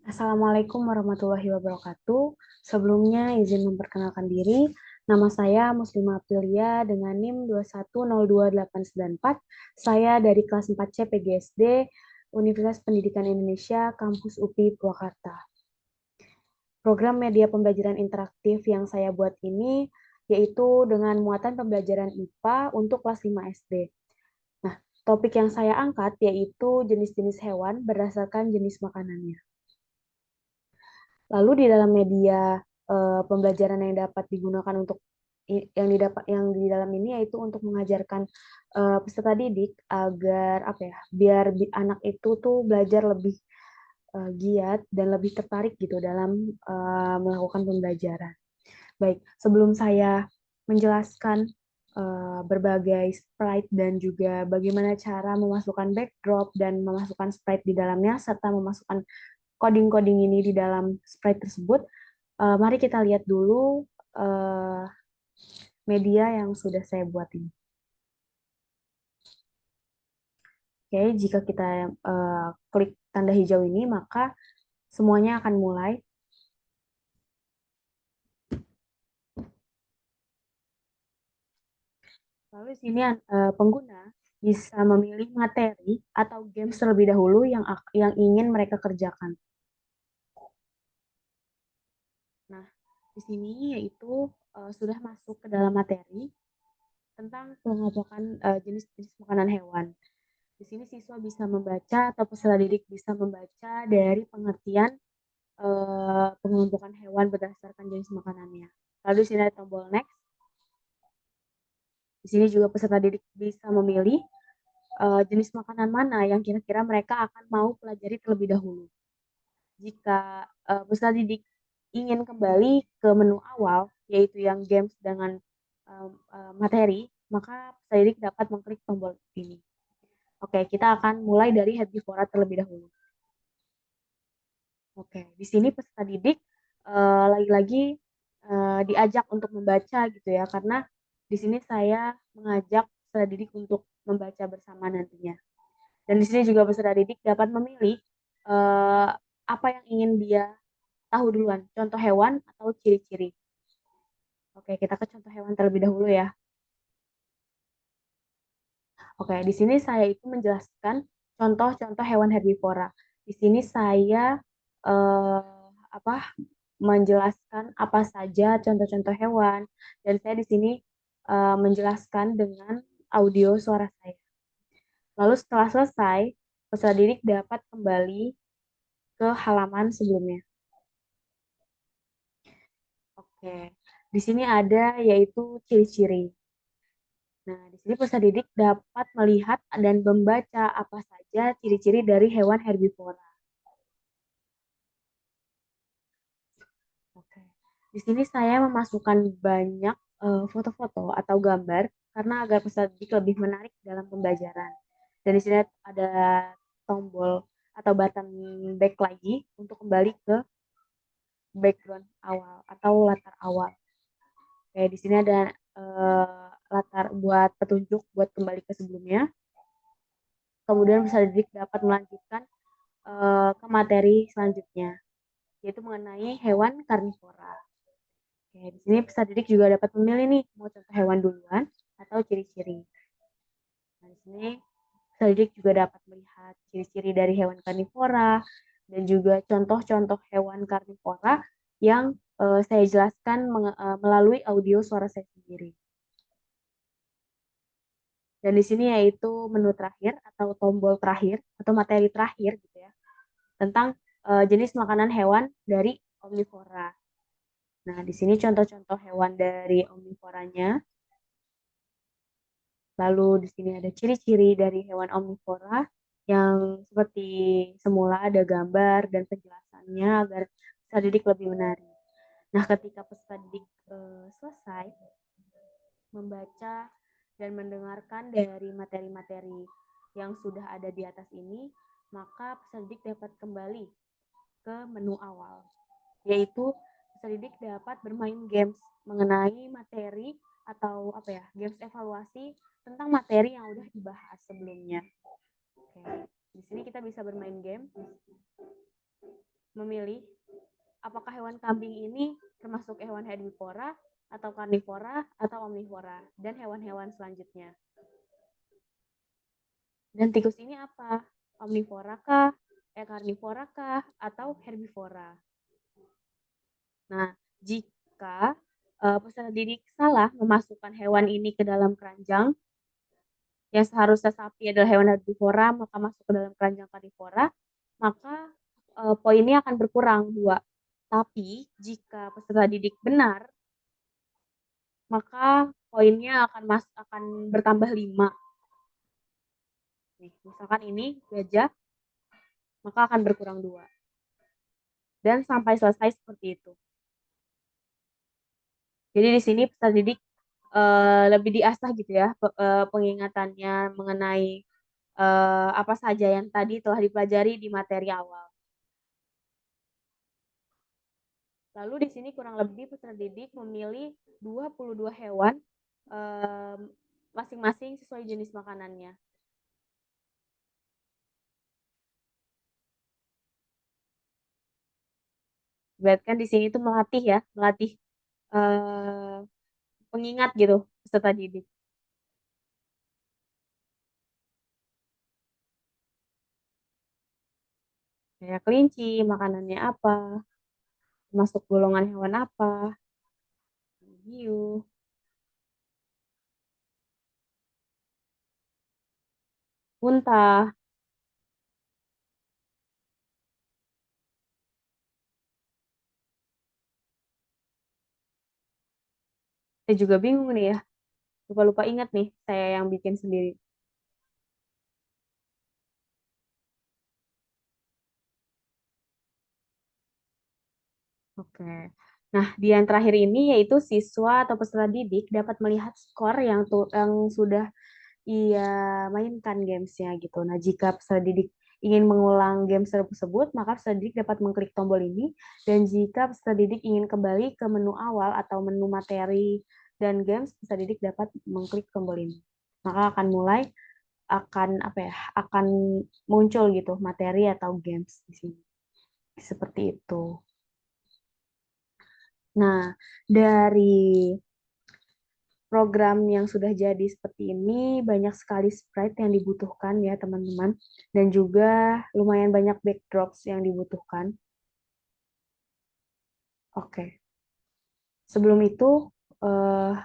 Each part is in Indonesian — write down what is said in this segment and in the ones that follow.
Assalamualaikum warahmatullahi wabarakatuh. Sebelumnya izin memperkenalkan diri. Nama saya Muslimah Aprilia dengan NIM 2102894. Saya dari kelas 4C PGSD Universitas Pendidikan Indonesia Kampus UPI Purwakarta. Program media pembelajaran interaktif yang saya buat ini yaitu dengan muatan pembelajaran IPA untuk kelas 5 SD. Nah, topik yang saya angkat yaitu jenis-jenis hewan berdasarkan jenis makanannya. Lalu di dalam media pembelajaran yang dapat digunakan untuk yang di dalam ini yaitu untuk mengajarkan peserta didik agar apa ya, biar anak itu tuh belajar lebih giat dan lebih tertarik gitu dalam melakukan pembelajaran. Baik, sebelum saya menjelaskan berbagai sprite dan juga bagaimana cara memasukkan backdrop dan memasukkan sprite di dalamnya serta memasukkan coding-coding ini di dalam sprite tersebut, mari kita lihat dulu uh, media yang sudah saya buat ini. Oke, jika kita klik tanda hijau ini, maka semuanya akan mulai. Lalu di sini pengguna bisa memilih materi atau games terlebih dahulu yang ingin mereka kerjakan. Nah, di sini yaitu sudah masuk ke dalam materi tentang pengelompokan jenis-jenis makanan hewan. Di sini siswa bisa membaca atau peserta didik bisa membaca dari pengertian pengelompokan hewan berdasarkan jenis makanannya. Lalu di sini ada tombol next. Di sini juga peserta didik bisa memilih jenis makanan mana yang kira-kira mereka akan mau pelajari terlebih dahulu. Jika peserta didik ingin kembali ke menu awal, yaitu yang games dengan materi, maka peserta didik dapat mengklik tombol ini. Oke, kita akan mulai dari herbivora terlebih dahulu. Oke, di sini peserta didik lagi-lagi diajak untuk membaca gitu ya, karena di sini saya mengajak peserta didik untuk membaca bersama nantinya. Dan di sini juga peserta didik dapat memilih uh, apa yang ingin dia tahu duluan, contoh hewan atau ciri-ciri. Oke, kita ke contoh hewan terlebih dahulu ya. Oke, di sini saya itu menjelaskan contoh-contoh hewan herbivora. Di sini saya eh, apa menjelaskan apa saja contoh-contoh hewan dan saya di sini menjelaskan dengan audio suara saya. Lalu setelah selesai, peserta didik dapat kembali ke halaman sebelumnya. Oke, di sini ada yaitu ciri-ciri. Nah, di sini peserta didik dapat melihat dan membaca apa saja ciri-ciri dari hewan herbivora. Oke. Di sini saya memasukkan banyak foto-foto atau gambar karena agar peserta didik lebih menarik dalam pembelajaran. Dan di sini ada tombol atau button back lagi untuk kembali ke background awal atau latar awal. Oke, di sini ada latar buat petunjuk buat kembali ke sebelumnya. Kemudian peserta didik dapat melanjutkan ke materi selanjutnya, yaitu mengenai hewan karnivora. Oke, di sini peserta didik juga dapat memilih nih, mau contoh hewan duluan atau ciri-ciri. Nah, di sini peserta didik juga dapat melihat ciri-ciri dari hewan karnivora dan juga contoh-contoh hewan karnivora yang saya jelaskan melalui audio suara saya sendiri. Dan di sini yaitu menu terakhir atau tombol terakhir atau materi terakhir gitu ya tentang jenis makanan hewan dari omnivora. Nah, di sini contoh-contoh hewan dari omnivoranya. Lalu di sini ada ciri-ciri dari hewan omnivora yang seperti semula ada gambar dan penjelasannya agar peserta didik lebih menarik. Nah, ketika peserta didik selesai membaca dan mendengarkan dari materi-materi yang sudah ada di atas ini, maka peserta didik dapat kembali ke menu awal, yaitu peserta didik dapat bermain games mengenai materi atau apa ya, games evaluasi tentang materi yang udah dibahas sebelumnya. Oke, di sini kita bisa bermain game. memilih apakah hewan kambing ini termasuk hewan herbivora atau karnivora atau omnivora dan hewan-hewan selanjutnya. Dan tikus ini apa? Omnivora kah? Karnivora kah? Atau herbivora? Nah, jika peserta didik salah memasukkan hewan ini ke dalam keranjang, yang seharusnya sapi adalah hewan herbivora, maka masuk ke dalam keranjang karnivora, maka poinnya akan berkurang 2. Tapi jika peserta didik benar, maka poinnya akan bertambah 5. Nih, misalkan ini gajah, maka akan berkurang 2. Dan sampai selesai seperti itu. Jadi di sini peserta didik lebih diasah gitu ya pengingatannya mengenai apa saja yang tadi telah dipelajari di materi awal. Lalu di sini kurang lebih peserta didik memilih 22 hewan masing-masing sesuai jenis makanannya. Berarti kan di sini tuh melatih eh, pengingat gitu peserta didik. Kayak kelinci, makanannya apa, masuk golongan hewan apa, hiu, unta. Saya juga bingung nih ya, lupa-lupa ingat nih saya yang bikin sendiri. Oke. Nah, di yang terakhir ini yaitu siswa atau peserta didik dapat melihat skor yang sudah ia mainkan gamesnya gitu. Nah, jika peserta didik ingin mengulang games tersebut, maka peserta didik dapat mengklik tombol ini. Dan jika peserta didik ingin kembali ke menu awal atau menu materi dan games, peserta didik dapat mengklik tombol ini. Maka akan muncul gitu materi atau games di sini. Seperti itu. Nah, dari program yang sudah jadi seperti ini, banyak sekali sprite yang dibutuhkan ya teman-teman. Dan juga lumayan banyak backdrops yang dibutuhkan. Oke, sebelum itu eh,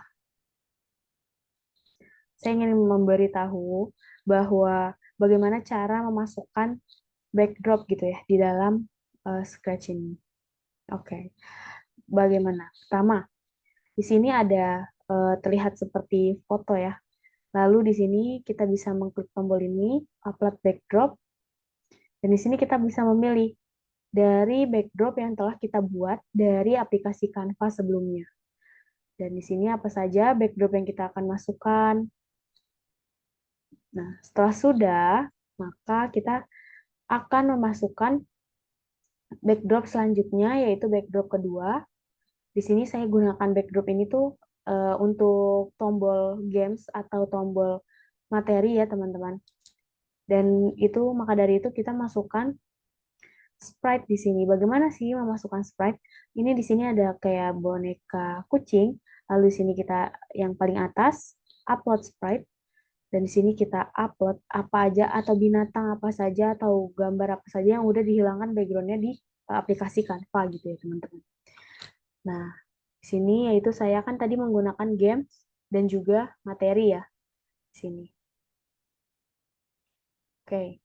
saya ingin memberitahu bahwa bagaimana cara memasukkan backdrop gitu ya di dalam Scratch ini. Oke, bagaimana? Pertama, di sini ada terlihat seperti foto ya. Lalu di sini kita bisa mengklik tombol ini, upload backdrop, dan di sini kita bisa memilih dari backdrop yang telah kita buat dari aplikasi Canva sebelumnya. Dan di sini apa saja backdrop yang kita akan masukkan. Nah, setelah sudah, maka kita akan memasukkan backdrop selanjutnya, yaitu backdrop kedua. Di sini saya gunakan backdrop ini tuh untuk tombol games atau tombol materi ya teman-teman. Dan maka dari itu kita masukkan sprite di sini. Bagaimana sih memasukkan sprite? Ini di sini ada kayak boneka kucing. Lalu di sini kita yang paling atas upload sprite dan di sini kita upload apa aja atau binatang apa saja atau gambar apa saja yang udah dihilangkan backgroundnya di aplikasi Canva gitu ya teman-teman. Nah, di sini yaitu saya kan tadi menggunakan games dan juga materi ya di sini. Oke.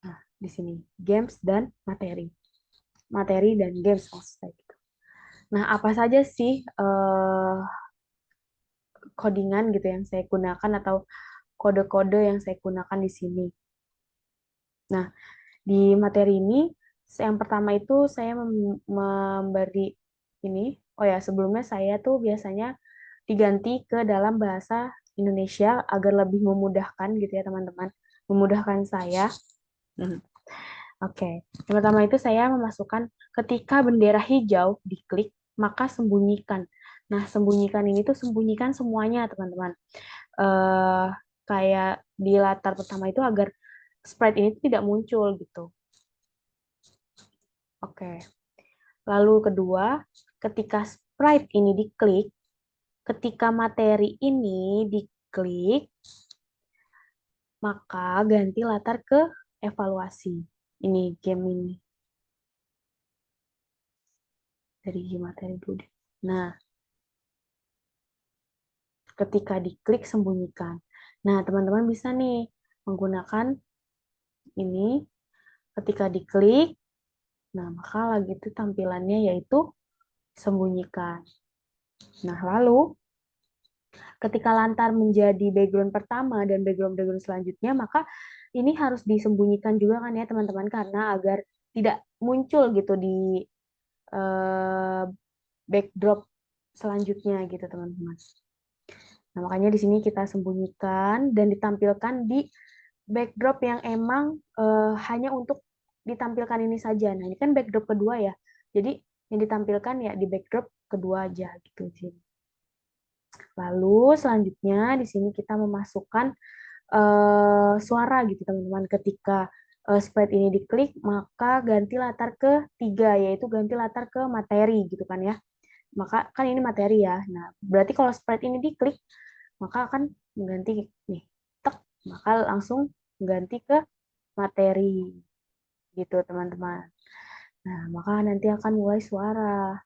Nah, di sini games dan materi. Materi dan games maksud gitu. Nah, apa saja sih codingan gitu yang saya gunakan atau kode-kode yang saya gunakan di sini. Nah, di materi ini yang pertama itu saya memberi ini. Oh ya, sebelumnya saya tuh biasanya diganti ke dalam bahasa Indonesia agar lebih memudahkan gitu ya teman-teman. Memudahkan saya. Mhm. Oke, yang pertama itu saya memasukkan ketika bendera hijau diklik, maka sembunyikan. Nah, sembunyikan ini tuh sembunyikan semuanya, teman-teman. Eh, kayak di latar pertama itu agar sprite ini tidak muncul gitu. Oke. Lalu kedua, ketika sprite ini diklik, ketika materi ini diklik, maka ganti latar ke evaluasi. Ini game ini. Dari materi dulu deh. Nah, ketika diklik sembunyikan. Nah, teman-teman bisa nih menggunakan ini ketika diklik. Nah, maka lagi itu tampilannya yaitu sembunyikan. Nah, lalu ketika lantar menjadi background pertama dan background-background selanjutnya, maka ini harus disembunyikan juga kan ya teman-teman, karena agar tidak muncul gitu di eh, backdrop selanjutnya gitu teman-teman. Nah, makanya di sini kita sembunyikan dan ditampilkan di backdrop yang emang hanya untuk ditampilkan ini saja. Nah, ini kan backdrop kedua ya. Jadi yang ditampilkan ya di backdrop kedua aja gitu sih. Lalu selanjutnya di sini kita memasukkan suara gitu teman-teman. Ketika sprite ini diklik, maka ganti latar ke 3, yaitu ganti latar ke materi gitu kan ya. Maka kan ini materi ya. Nah, berarti kalau sprite ini diklik, maka akan mengganti nih, tek, maka langsung ganti ke materi gitu teman-teman. Nah, maka nanti akan mulai suara.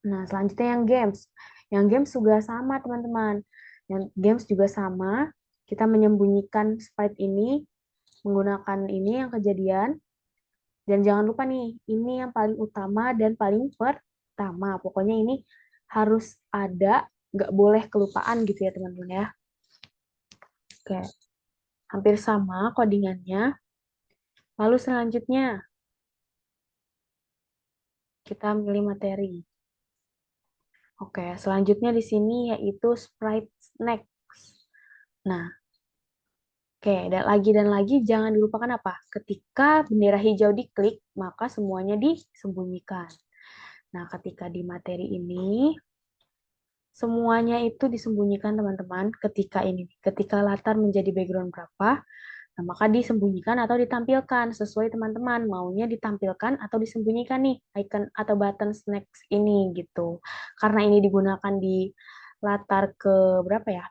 Nah, selanjutnya yang games. Yang games juga sama teman-teman. Yang games juga sama. Kita menyembunyikan sprite ini menggunakan ini yang kejadian. Dan jangan lupa nih, ini yang paling utama dan paling pertama. Pokoknya ini harus ada, nggak boleh kelupaan gitu ya teman-teman ya. Oke, hampir sama codingannya. Lalu selanjutnya, kita milih materi. Oke, selanjutnya di sini yaitu sprite next. Nah, oke, dan lagi jangan dilupakan apa? Ketika bendera hijau diklik, maka semuanya disembunyikan. Nah, ketika di materi ini, semuanya itu disembunyikan teman-teman ketika latar menjadi background berapa, nah, maka disembunyikan atau ditampilkan sesuai teman-teman maunya ditampilkan atau disembunyikan nih icon atau button next ini gitu. Karena ini digunakan di latar ke berapa ya?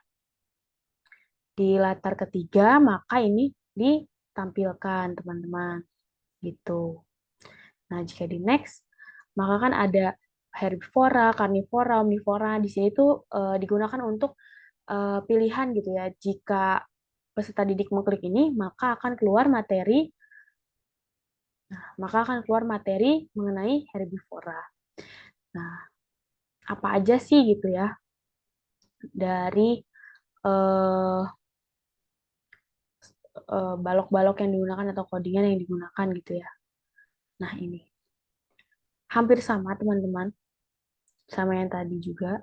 Di latar ketiga, maka ini ditampilkan teman-teman gitu. Nah, jika di next, maka kan ada herbivora, karnivora, omnivora. Di sini tuh digunakan untuk pilihan gitu ya. Jika peserta didik mengklik ini, maka akan keluar materi mengenai herbivora. Nah, apa aja sih gitu ya dari eh, balok-balok yang digunakan atau codingan yang digunakan gitu ya. Nah, ini hampir sama teman-teman, sama yang tadi juga.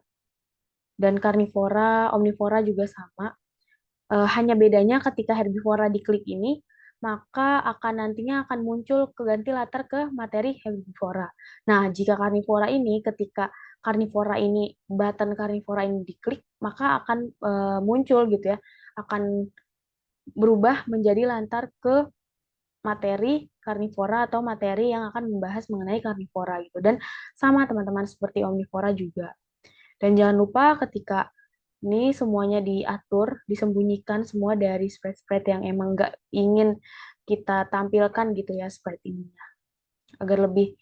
Dan karnivora, omnivora juga sama. Hanya bedanya ketika herbivora diklik ini, maka nantinya akan muncul keganti latar ke materi herbivora. Nah, jika karnivora ini, ketika karnivora ini, button karnivora ini diklik, maka akan muncul gitu ya, akan berubah menjadi lantar ke materi karnivora atau materi yang akan membahas mengenai karnivora gitu. Dan sama teman-teman seperti omnivora juga. Dan jangan lupa ketika ini semuanya diatur, disembunyikan semua dari sprite-sprite yang emang nggak ingin kita tampilkan gitu ya sprite ini. Agar lebih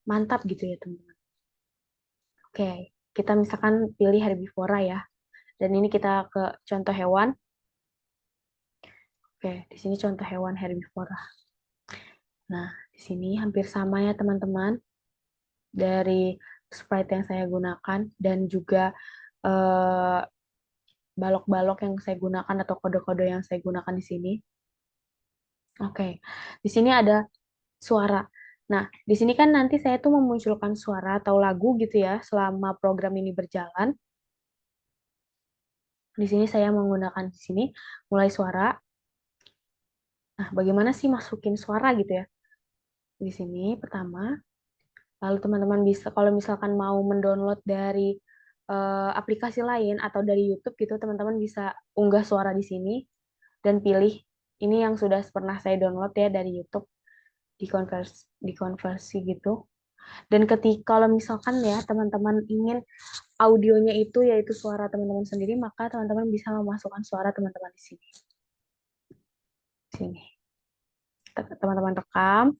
mantap gitu ya teman-teman. Oke, kita misalkan pilih herbivora ya. Dan ini kita ke contoh hewan. Oke, di sini contoh hewan herbivora. Nah, di sini hampir sama ya teman-teman. Dari sprite yang saya gunakan dan juga eh, balok-balok yang saya gunakan atau kode-kode yang saya gunakan di sini. Oke, di sini ada suara. Nah, di sini kan nanti saya tuh memunculkan suara atau lagu gitu ya selama program ini berjalan. Di sini saya menggunakan di sini mulai suara. Nah, bagaimana sih masukin suara gitu ya? Di sini pertama, lalu teman-teman bisa kalau misalkan mau mendownload dari aplikasi lain atau dari YouTube gitu, teman-teman bisa unggah suara di sini dan pilih ini yang sudah pernah saya download ya dari YouTube, dikonversi gitu. Dan ketika kalau misalkan ya teman-teman ingin audionya itu yaitu suara teman-teman sendiri, maka teman-teman bisa memasukkan suara teman-teman di sini. Sini. Teman-teman rekam,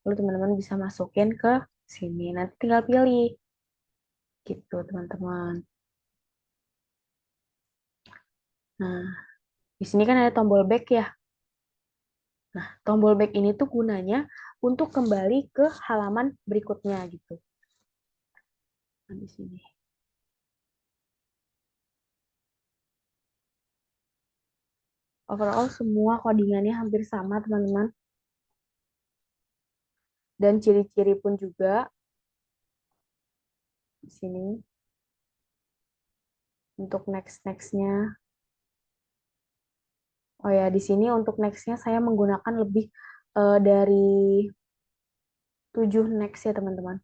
lalu teman-teman bisa masukin ke sini. Nanti tinggal pilih. Gitu, teman-teman. Nah, di sini kan ada tombol back ya. Nah, tombol back ini tuh gunanya untuk kembali ke halaman berikutnya gitu. Nah, di sini. Overall semua codingannya hampir sama, teman-teman. Dan ciri-ciri pun juga di sini untuk next-nextnya. Oh ya, di sini untuk nextnya saya menggunakan lebih dari 7 next ya, teman-teman.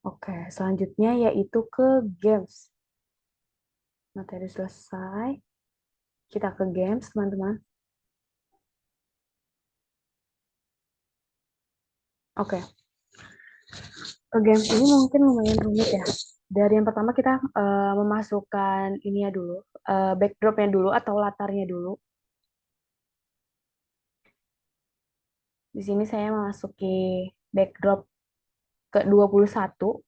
Oke, selanjutnya yaitu ke games. Materi selesai. Kita ke games, teman-teman. Oke, ke games ini mungkin lumayan rumit ya. Dari yang pertama kita memasukkan ini ya dulu, backdropnya dulu atau latarnya dulu. Di sini saya memasuki backdrop ke 21.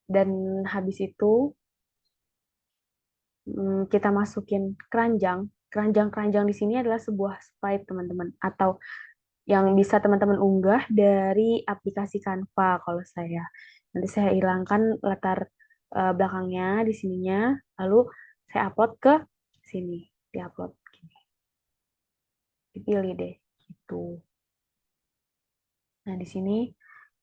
Dan habis itu kita masukin keranjang. Keranjang-keranjang di sini adalah sebuah sprite, teman-teman. Atau yang bisa teman-teman unggah dari aplikasi Canva kalau saya. Nanti saya hilangkan latar belakangnya di sininya, lalu saya upload ke sini, diupload gini. Dipilih deh gitu. Nah, di sini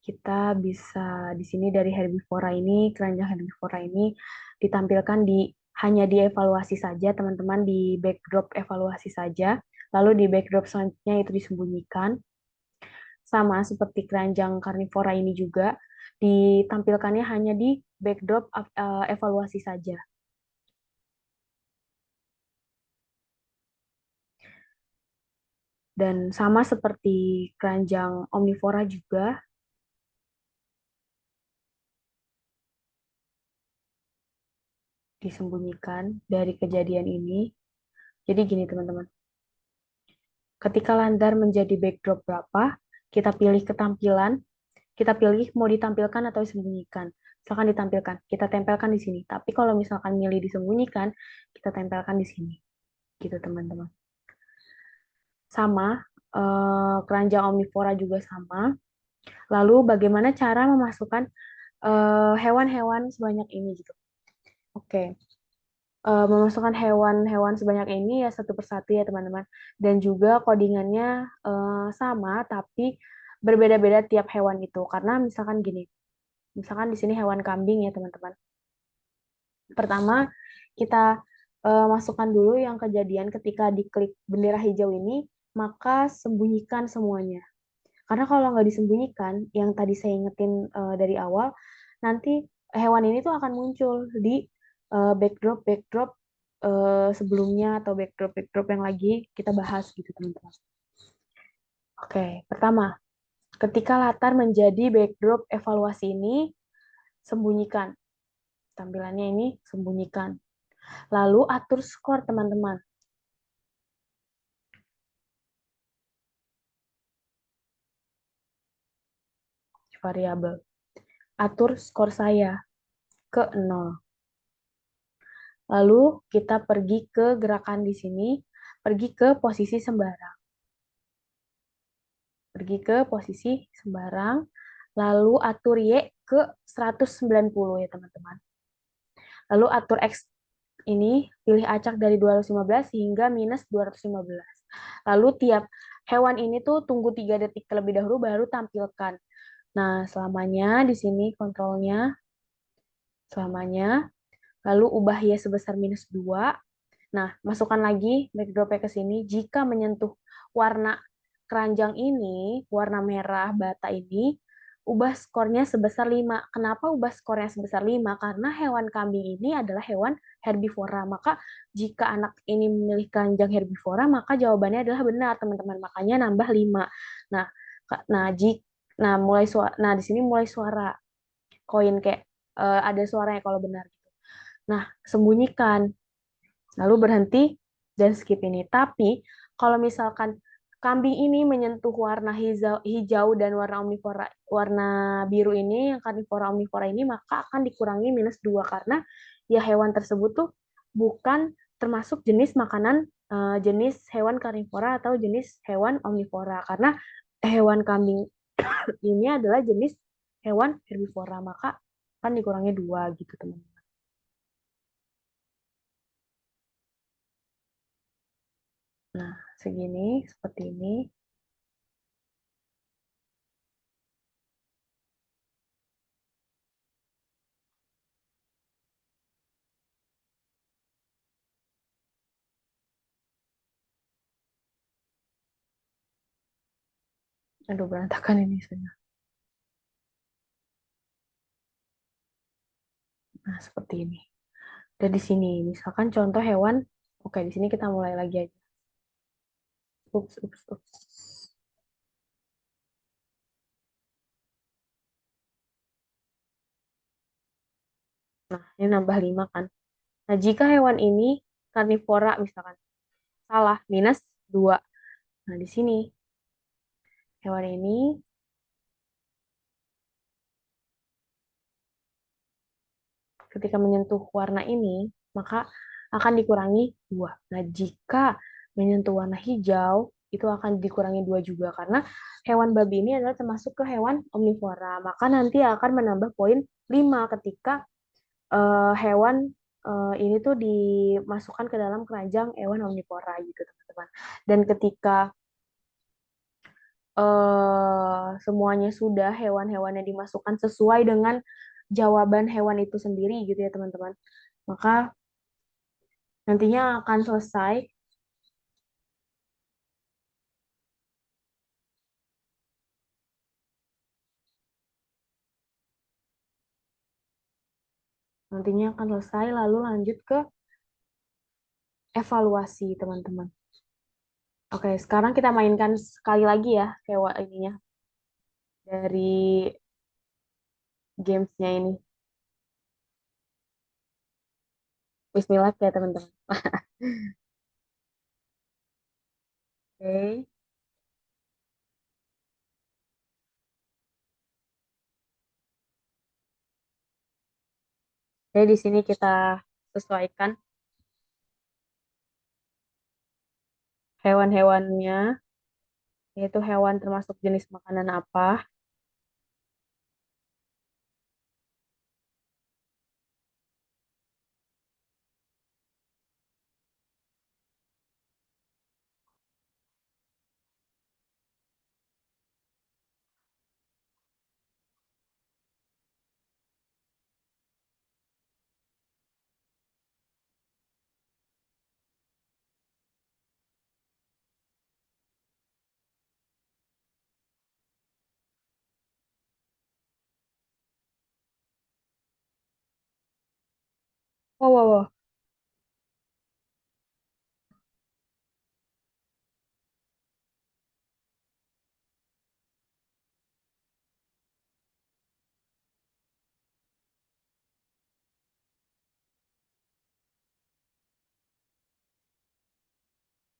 kita bisa di sini dari herbivora ini, keranjang herbivora ini ditampilkan di hanya dievaluasi saja, teman-teman, di backdrop evaluasi saja. Lalu di backdrop selanjutnya itu disembunyikan. Sama seperti keranjang karnivora ini juga ditampilkannya hanya di backdrop evaluasi saja. Dan sama seperti keranjang omnivora juga disembunyikan dari kejadian ini. Jadi gini teman-teman, ketika landar menjadi backdrop berapa, kita pilih ketampilan, kita pilih mau ditampilkan atau disembunyikan. Misalkan ditampilkan, kita tempelkan di sini. Tapi kalau misalkan milih disembunyikan, kita tempelkan di sini. Gitu teman-teman. Sama, keranjang omnivora juga sama. Lalu bagaimana cara memasukkan hewan-hewan sebanyak ini gitu. Oke, memasukkan hewan-hewan sebanyak ini ya satu persatu ya teman-teman. Dan juga codingannya sama tapi berbeda-beda tiap hewan itu. Karena misalkan gini, misalkan di sini hewan kambing ya teman-teman. Pertama kita masukkan dulu yang kejadian ketika diklik bendera hijau ini, maka sembunyikan semuanya. Karena kalau nggak disembunyikan, yang tadi saya ingetin dari awal, nanti hewan ini tuh akan muncul di backdrop sebelumnya atau backdrop yang lagi kita bahas gitu teman-teman. Oke, pertama, ketika latar menjadi backdrop evaluasi ini, sembunyikan. Tampilannya ini sembunyikan. Lalu atur skor teman-teman. Variabel. Atur skor saya ke 0. Lalu kita pergi ke gerakan di sini, pergi ke posisi sembarang. Pergi ke posisi sembarang, lalu atur Y ke 190 ya teman-teman. Lalu atur X ini, pilih acak dari 215 hingga minus 215. Lalu tiap hewan ini tuh tunggu 3 detik terlebih dahulu baru tampilkan. Nah, selamanya di sini kontrolnya, selamanya. Lalu ubah Y sebesar minus 2. Nah, masukkan lagi backdropnya ke sini. Jika menyentuh warna keranjang ini, warna merah bata ini, ubah skornya sebesar 5. Kenapa ubah skornya sebesar 5? Karena hewan kambing ini adalah hewan herbivora. Maka jika anak ini memilih keranjang herbivora, maka jawabannya adalah benar, teman-teman. Makanya nambah 5. Nah, nah, nah di sini mulai suara koin kayak ada suaranya kalau benar gitu. Nah, sembunyikan, lalu berhenti dan skip ini. Tapi kalau misalkan kambing ini menyentuh warna hijau dan warna omnivora, warna biru ini, yang karnivora omnivora ini, maka akan dikurangi -2 karena ya hewan tersebut tuh bukan termasuk jenis makanan, jenis hewan karnivora atau jenis hewan omnivora, karena hewan kambing ini adalah jenis hewan herbivora, maka kan dikurangi 2 gitu teman. Nah, segini, seperti ini. Aduh, berantakan ini sudah. Nah, seperti ini. Dan di sini, misalkan contoh hewan, oke, di sini kita mulai lagi aja. Ups, ups, ups. Nah, ini nambah 5 kan. Nah, jika hewan ini karnivora misalkan, salah, -2. Nah, di sini, hewan ini ketika menyentuh warna ini, maka akan dikurangi 2. Nah, jika menyentuh warna hijau, itu akan dikurangi 2 juga, karena hewan babi ini adalah termasuk ke hewan omnivora. Maka nanti akan menambah poin 5 ketika hewan ini tuh dimasukkan ke dalam keranjang hewan omnivora gitu, teman-teman. Dan ketika semuanya sudah, hewan-hewannya dimasukkan sesuai dengan jawaban hewan itu sendiri gitu ya, teman-teman. Maka nantinya akan selesai, nantinya akan selesai lalu lanjut ke evaluasi, teman-teman. Oke, sekarang kita mainkan sekali lagi ya hewan ininya dari gamesnya ini. Bismillah ya, teman-teman. Oke. Jadi di sini kita sesuaikan hewan-hewannya, yaitu hewan termasuk jenis makanan apa. Wow, wow, wow.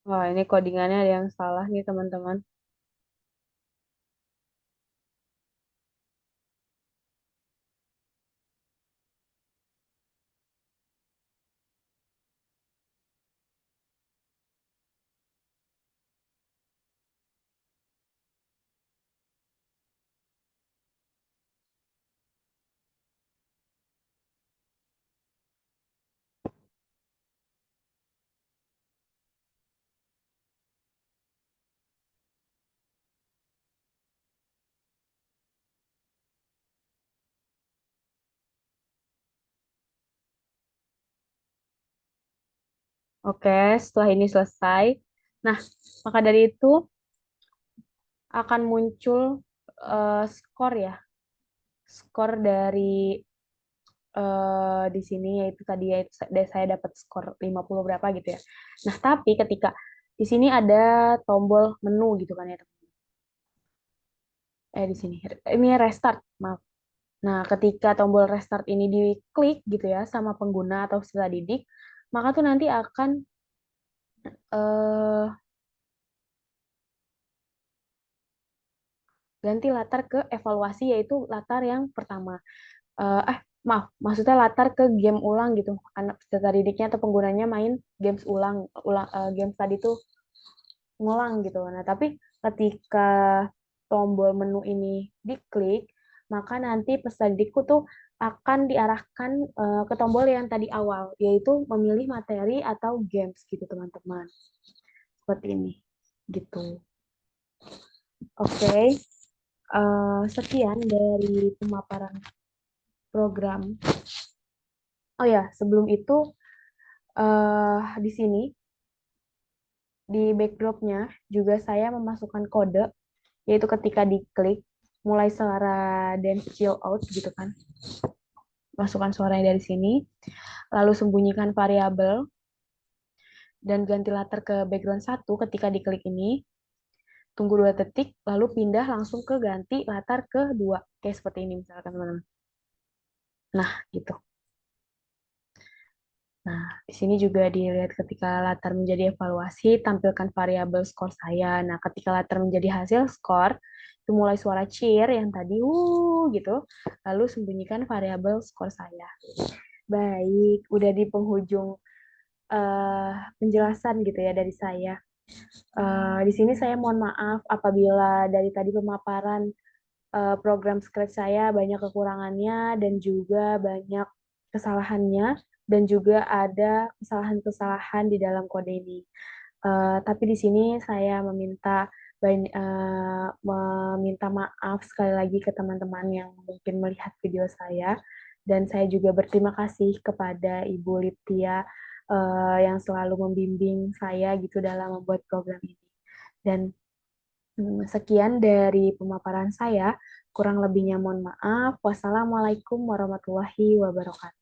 Wah, ini codingannya ada yang salah nih, teman-teman. Oke, setelah ini selesai, Nah, maka dari itu akan muncul skor ya, skor dari di sini yaitu tadi yaitu saya dapat skor 50 berapa gitu ya. Nah, tapi ketika di sini ada tombol menu gitu kan ya. Di sini ini restart, maaf. Nah, ketika tombol restart ini diklik gitu ya sama pengguna atau peserta didik, maka tuh nanti akan eh, ganti latar ke evaluasi yaitu latar yang pertama. Maaf, maksudnya latar ke game ulang gitu. Anak peserta didiknya atau penggunanya main games games tadi tuh ngulang gitu. Nah, tapi ketika tombol menu ini diklik, maka nanti peserta didikku tuh akan diarahkan ke tombol yang tadi awal, yaitu memilih materi atau games gitu, teman-teman. Seperti ini. Gitu. Oke. Sekian dari pemaparan program. Oh ya, sebelum itu di sini di backdropnya juga saya memasukkan kode, yaitu ketika diklik mulai suara dance chill out gitu kan, masukkan suaranya dari sini, lalu sembunyikan variabel dan ganti latar ke background satu ketika diklik ini, tunggu 2 detik, lalu pindah langsung ke ganti latar ke 2, kayak seperti ini misalkan teman-teman. Nah, gitu. Nah, di sini juga dilihat ketika latar menjadi evaluasi, tampilkan variabel skor saya. Nah, ketika latar menjadi hasil skor, itu mulai suara cheer yang tadi, gitu. Lalu sembunyikan variabel skor saya. Baik, udah di penghujung penjelasan gitu ya dari saya. Di sini saya mohon maaf apabila dari tadi pemaparan program Scratch saya banyak kekurangannya dan juga banyak kesalahannya dan juga ada kesalahan-kesalahan di dalam kode ini. Tapi di sini saya meminta maaf sekali lagi ke teman-teman yang mungkin melihat video saya dan saya juga berterima kasih kepada Ibu Liptia yang selalu membimbing saya gitu dalam membuat program ini. Dan sekian dari pemaparan saya. Kurang lebihnya mohon maaf. Wassalamualaikum warahmatullahi wabarakatuh.